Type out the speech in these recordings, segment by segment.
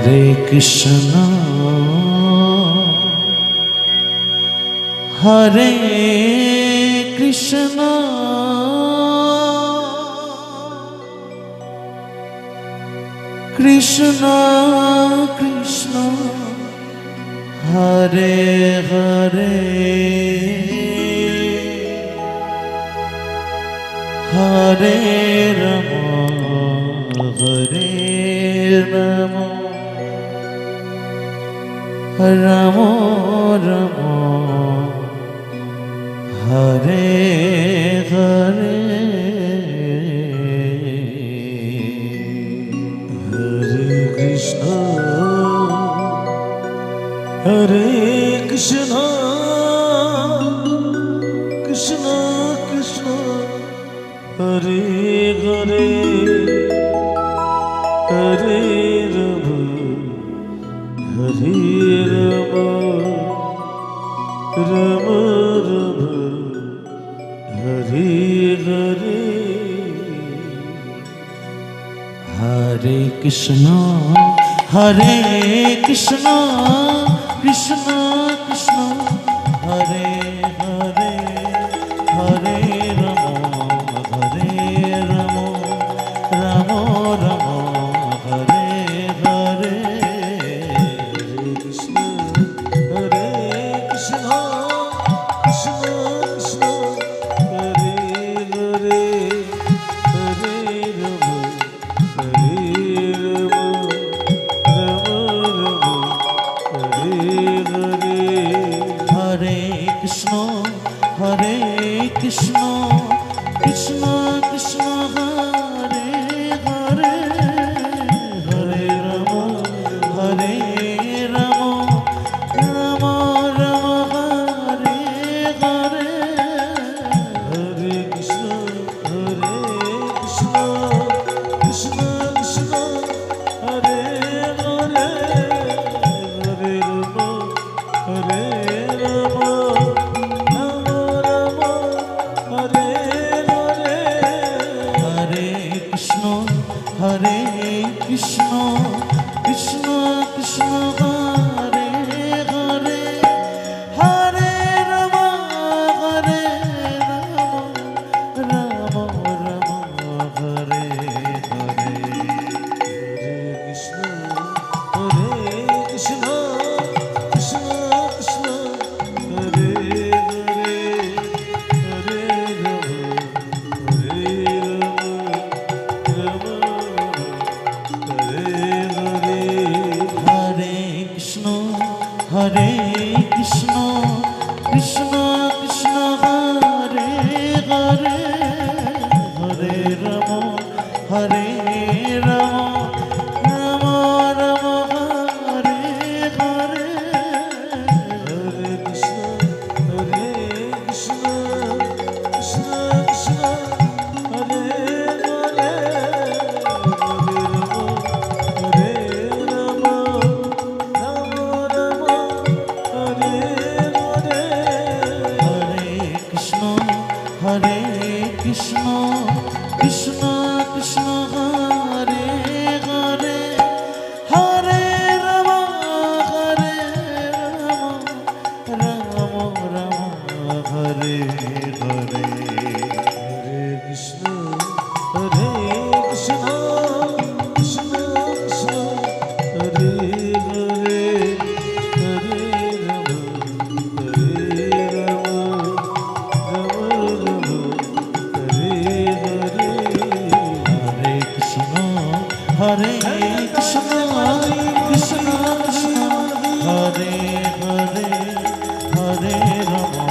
Hare Krishna Hare Krishna Krishna Krishna Hare Hare Hare Rama Hare Rama Rama Rama Hare Hare Hare Krishna Krishna Krishna Hare Hare Hare Rama Hare Rama Rama Rama Hare Hare Hare Krishna Hare Krishna Krishna Krishna Hare Hare Hare Rama Hare Rama Rama Rama Hare Hare Hare Krishna Hare Krishna Krishna Krishna Hare Hare Hare Rama Hare Rama Rama Rama Hare Krishna Hare Krishna Krishna Krishna Hare Hare Hare Rama Hare Rama Rama Rama Hare Hare Hare Krishna Hare Krishna Krishna Krishna Hare Hare Hare Rama Hare Rama Rama Rama Hare Hare Hare Krishna Hare Krishna Krishna Krishna Hare Hare Hare Rama Hare Rama Rama Rama Hare Hare Hare Krishna Hare Krishna Krishna Krishna Hare Hare Hare Rama Hare Rama Rama Hare Hare Hare Krishna Hare Krishna Krishna Krishna Hare Hare Hare Rama Hare Rama Rama Rama Hare Hare Hare Krishna Hare Krishna Krishna Krishna Hare Hare Hare Rama Hare Rama Rama Rama Hare Hare Hare Krishna Hare Krishna Krishna Krishna Hare Hare Hare Rama Hare Rama Rama Rama Hare Hare Hare Krishna Hare Krishna Krishna Krishna Hare Hare Hare Rama Hare Rama Rama Rama Hare Hare Hare Krishna Hare Krishna Krishna Krishna Hare Hare Hare Rama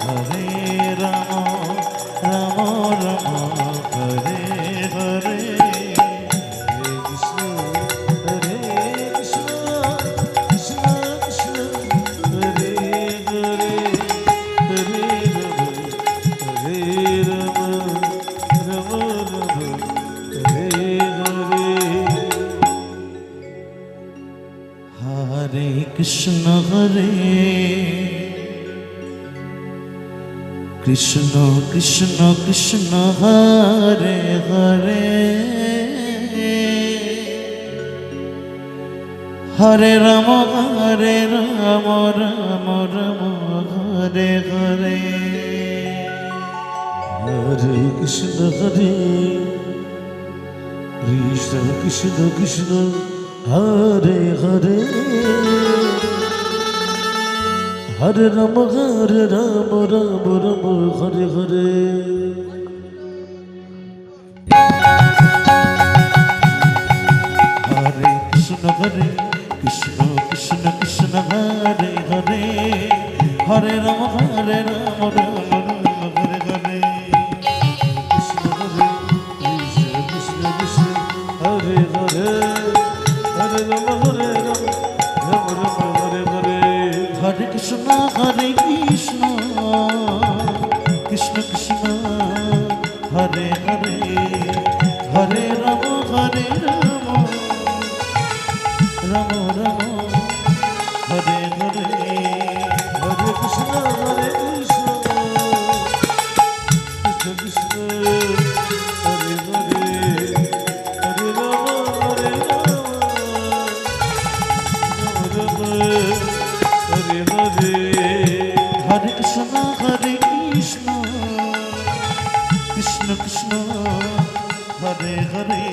Hare Rama Rama Rama Hare Hare Hare Krishna Hare Krishna Krishna Krishna Hare Hare Hare Rama Hare Rama Rama Rama Hare Hare Hare Krishna Hare Krishna Krishna Krishna Hare Hare Hare Ram Ram Ram Hare Hare Hare Krishna Krishna Krishna Hare Hare Hare Ram Ram Hare Hare Hare Krishna Krishna Krishna Hare Hare Hare Ram Ram Hare Hare Krishna Krishna Hare Hare Hare Ram Hare Hare Hare Krishna Krishna Krishna Hare Hare Hare Ram Ram Ram Hare Hare Hare Krishna Krishna Krishna Hare Hare Hare Ram Hare Hare Hare Krishna Krishna Krishna Hare Hare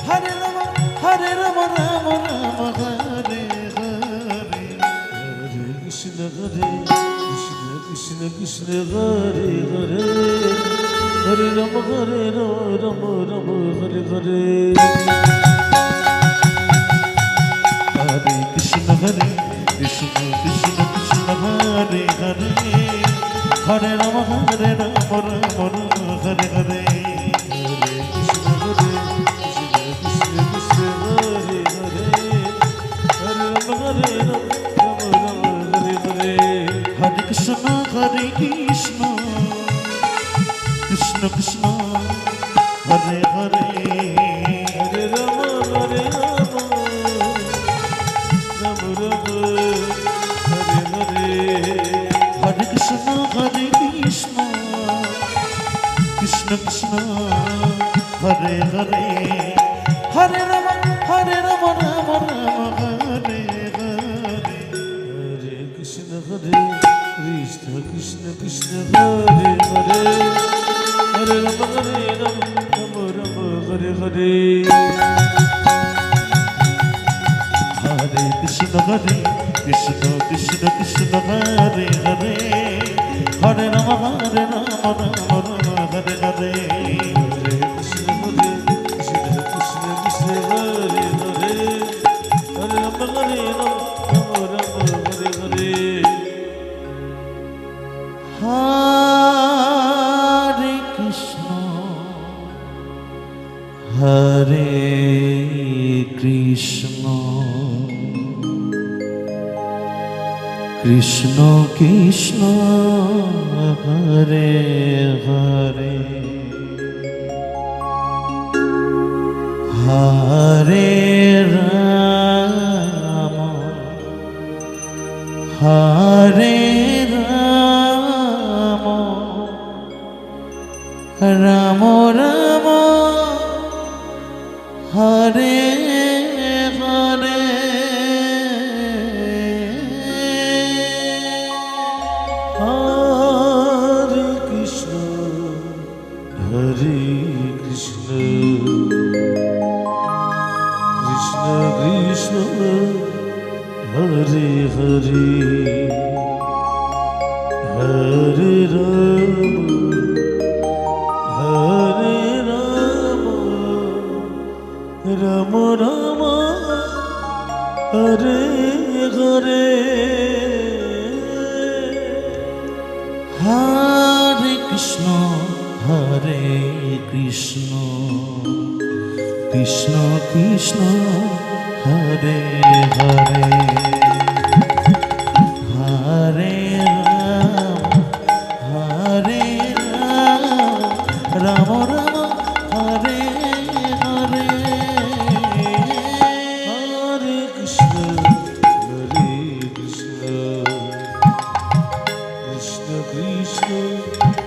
Hare Ram Ram Ram Hare Hare Hare Krishna Krishna Krishna Hare Hare Hare Ram Ram Hare Hare Hare Krishna Krishna Krishna Hare Hare Hare Ram Ram Hare Hare Hare Krishna Krishna Krishna Hare Hare Hare Ram Ram Hare Hare Hare Krishna Krishna Krishna Hare Hare Hare Ram Ram Hare Hare Hare Krishna Krishna Hare Hare Hare Ram Ram Hare Hare Hare Krishna Krishna Krishna Hare Hare Hare Ram Hare Hare Hare Krishna Krishna Hare Hare Hare Ram Hare Hare Hare Krishna Krishna Krishna Hare Hare Hare Ram Hare Hare Hare Krishna Hare Krishna Krishna Krishna Hare Hare Hare Ram Hare Ram Ram Ram Hare Hare Hare Krishna Hare Krishna Krishna Krishna Hare Hare Hare Ram Ram Ram Hare Hare Hare Krishna Krishna Krishna Hare Hare Hare Ram Ram Hare Hare Hare Krishna Krishna Krishna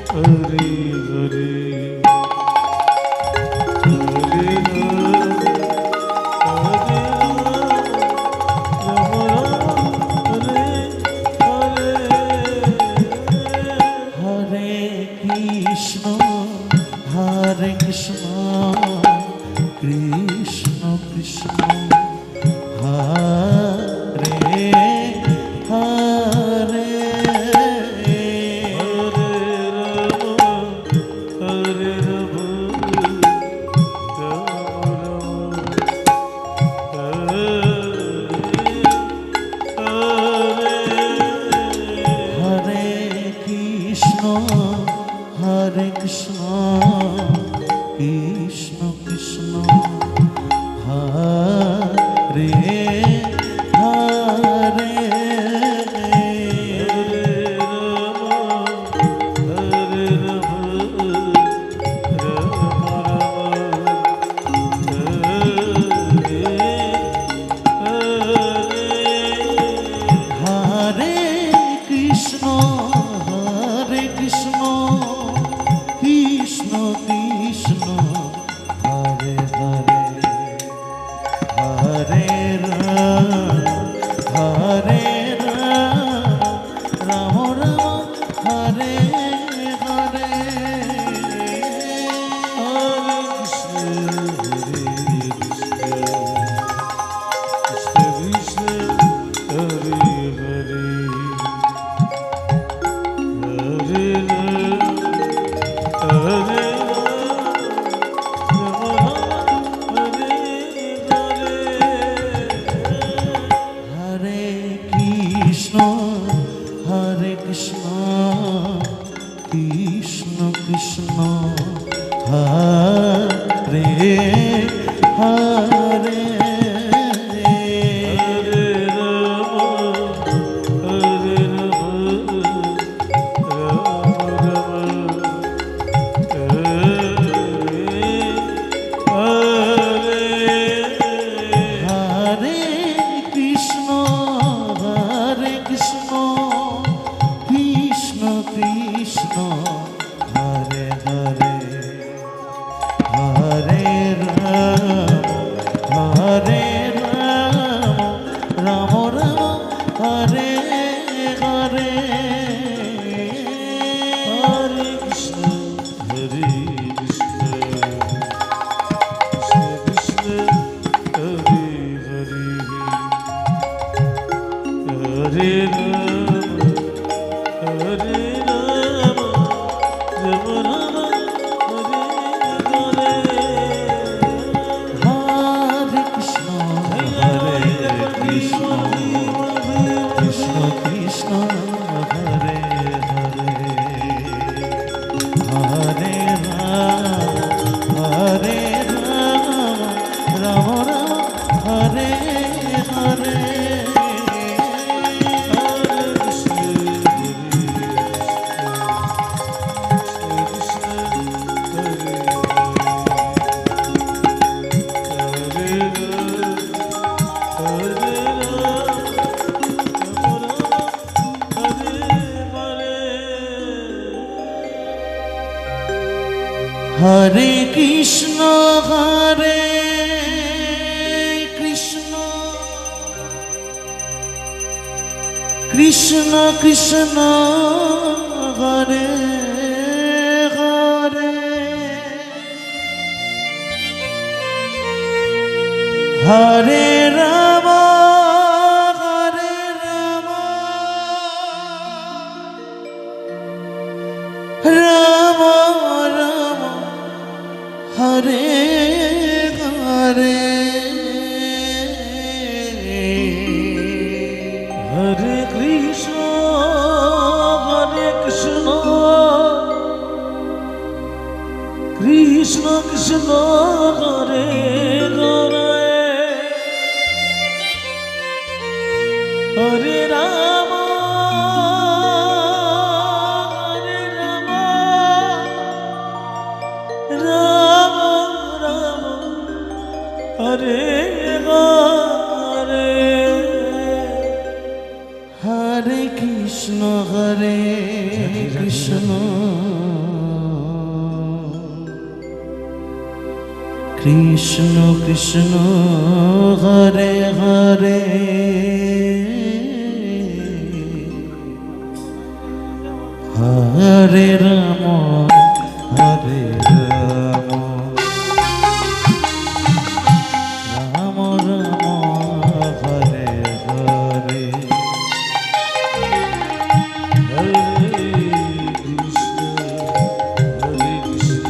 Hare Hare Hare Ram Hare Hare Hare Krishna Hare Krishna Krishna Krishna Hare Hare Hare Ram Hare Ram Ram Ram Hare Hare Hare Krishna Hare Krishna Krishna Krishna Hare Hare Hare Ram Hare Ram Ram Ram Hare Hare Hare Krishna Hare Krishna Krishna Krishna Hare Hare Hare Ram Hare Ram Ram Ram Hare Hare Hare Krishna Hare Krishna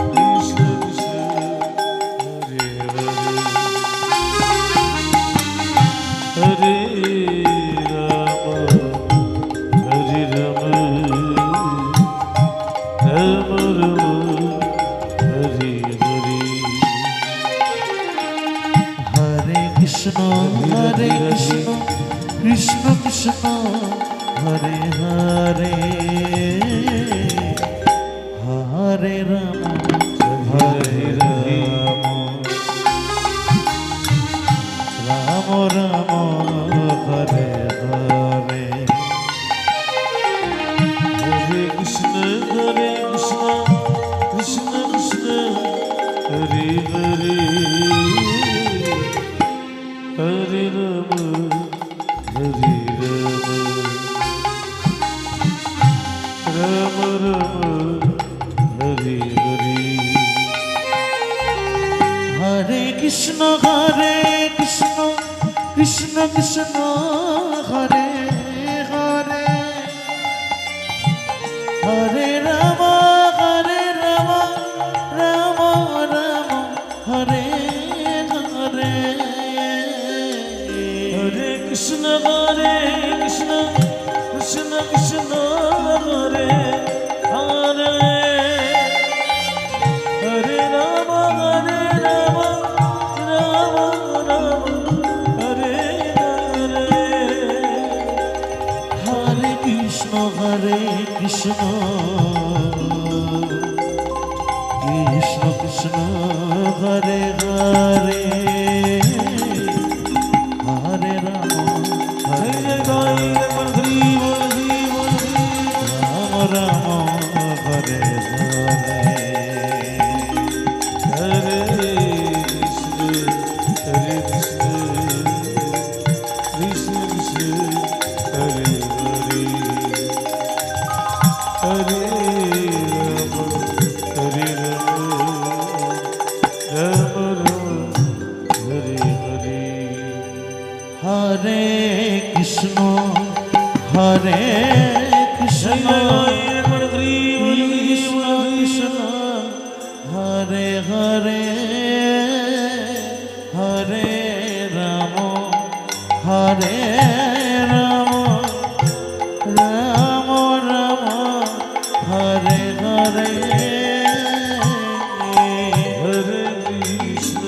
Krishna Krishna Hare Hare Hare Ram Hare Ram Ram Ram Hare Hare Hare Krishna Krishna Krishna Hare Hare Hare Ram Hare Ram Ram Ram Hare Hare Hare Krishna Krishna Krishna Hare Hare Hare Ram Hare Ram Ram Ram Hare Hare Hare Krishna Krishna Krishna Hare Hare Hare Ram Ram Ram Hare Hare Hare Krishna Krishna Krishna Hare Hare Hare Ram Ram Ram Hare Hare Hare Krishna Krishna Krishna Hare Hare Hare Ram Hare Ram Ram Hare Hare Hare Krishna Krishna Krishna Krishna Hare Hare Hare Ram Hare Ram Ram Hare Hare Hare Krishna Krishna Krishna Hare Hare Hare Ram Hare Ram Ram Ram Hare Hare Hare Krishna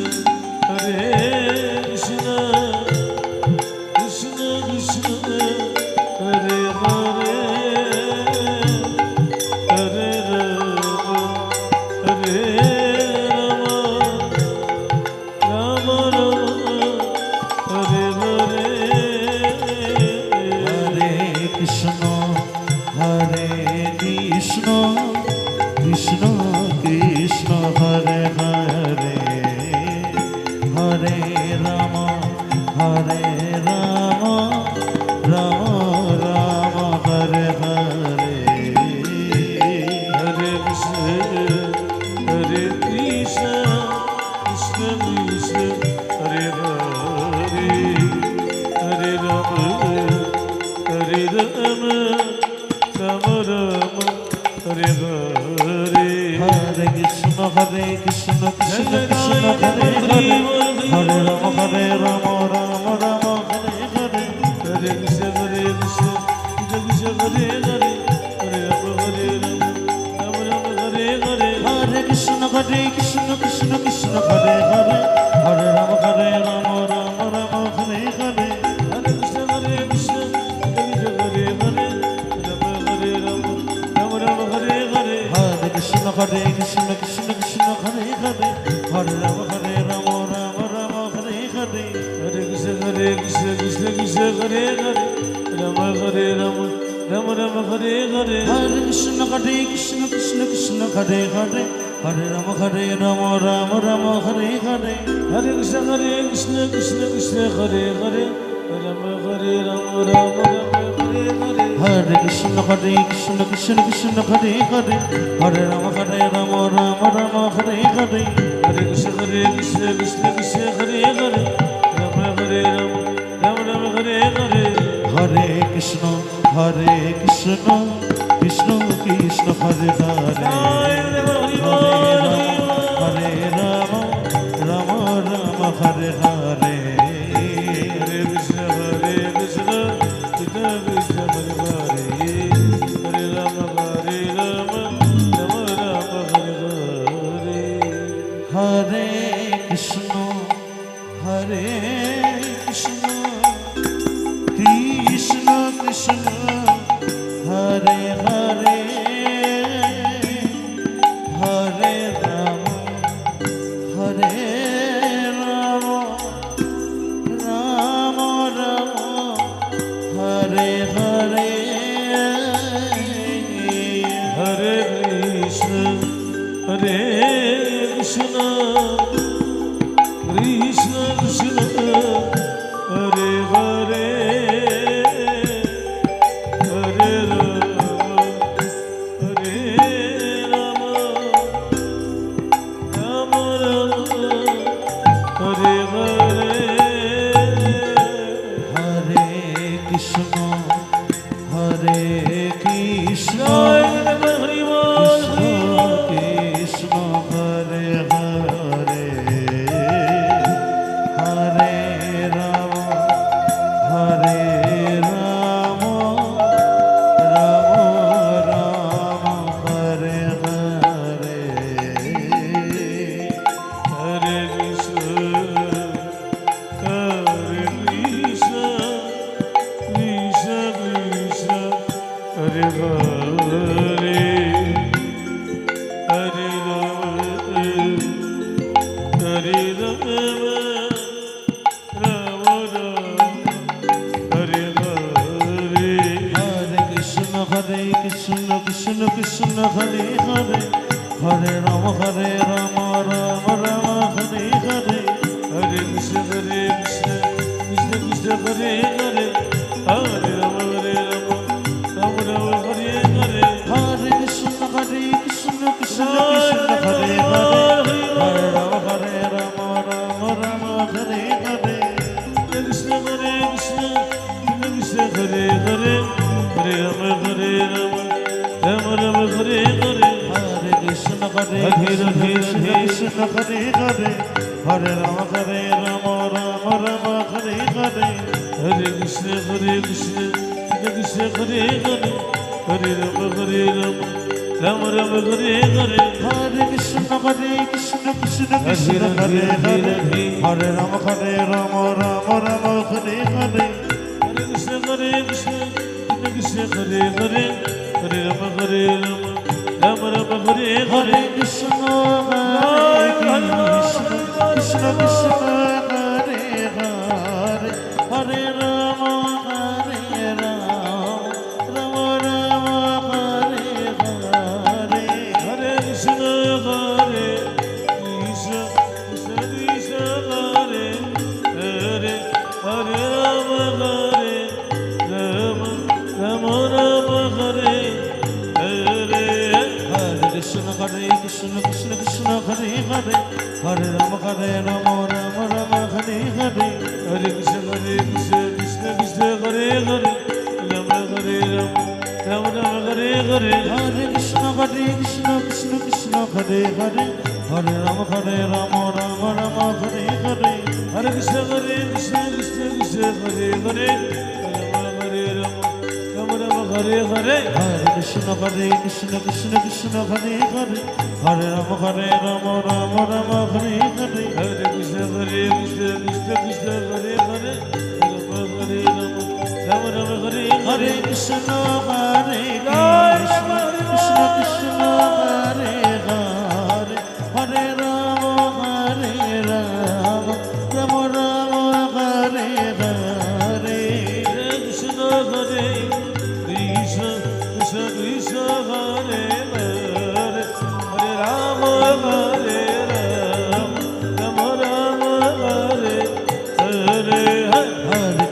Ram Ram Hare Hare Hare Krishna Krishna Krishna Hare Hare Hare Rama Rama Rama Hare Hare Hare Krishna Krishna Krishna Hare Hare Hare Rama Rama Rama Hare Hare Hare Krishna Krishna Krishna Hare Hare Hare Rama Rama Rama Hare Hare Hare Krishna Krishna Krishna Hare Hare Hare Rama Rama Rama Hare Hare Hare Krishna Krishna Krishna Hare Hare Hare Rama Rama Rama Hare Hare Hare Krishna Krishna Krishna Hare Hare Rama Hare Rama Rama Hare Hare Hare Krishna Krishna Krishna Hare Hare Hare Rama Rama Rama Hare Hare Hare Krishna Krishna Krishna Hare Hare Rama Hare Rama Rama Hare Hare Hare Krishna Krishna Krishna Hare Hare Hare Rama Rama Rama Hare Hare Hare Krishna Krishna Krishna Hare Hare Rama Hare Rama Rama Hare Hare Hare Krishna Krishna Krishna Hare Hare Hare Rama Rama Rama Hare Hare Hare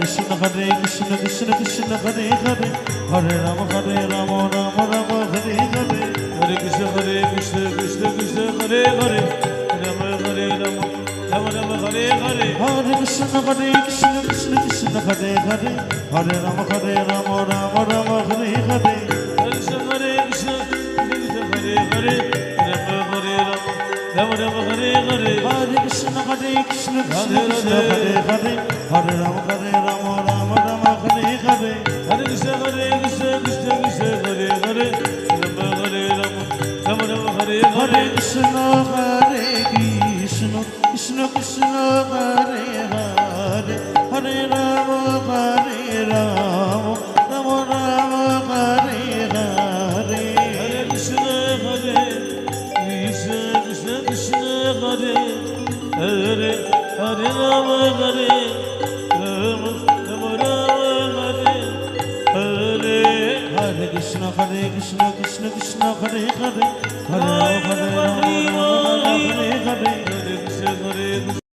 Krishna Krishna Krishna Hare Hare Hare Rama Hare Rama Rama Hare Hare Hare Krishna Krishna Krishna Hare Hare Hare Rama Rama Rama Hare Hare Hare Krishna Krishna Krishna Hare Hare Rama Hare Rama Rama Rama Hare Hare Hare Krishna Krishna Krishna Hare Hare Hare Rama Rama Rama Hare Hare Hare Krishna Krishna Krishna Hare Hare Rama Hare Rama Rama Rama Hare Hare Hare Krishna Krishna Krishna Hare Hare Hare Rama Rama Rama Hare Hare Hare Krishna Krishna Krishna Hare Hare Rama Hare Rama Rama Rama Hare Hare Hare Krishna Krishna Krishna Hare Hare Hare Rama Rama Rama Hare Hare Hare Krishna Krishna Krishna Hare Hare Hare Rama Hare Rama Rama Rama Hare Hare Hare Krishna Krishna Krishna Hare Hare Hare Rama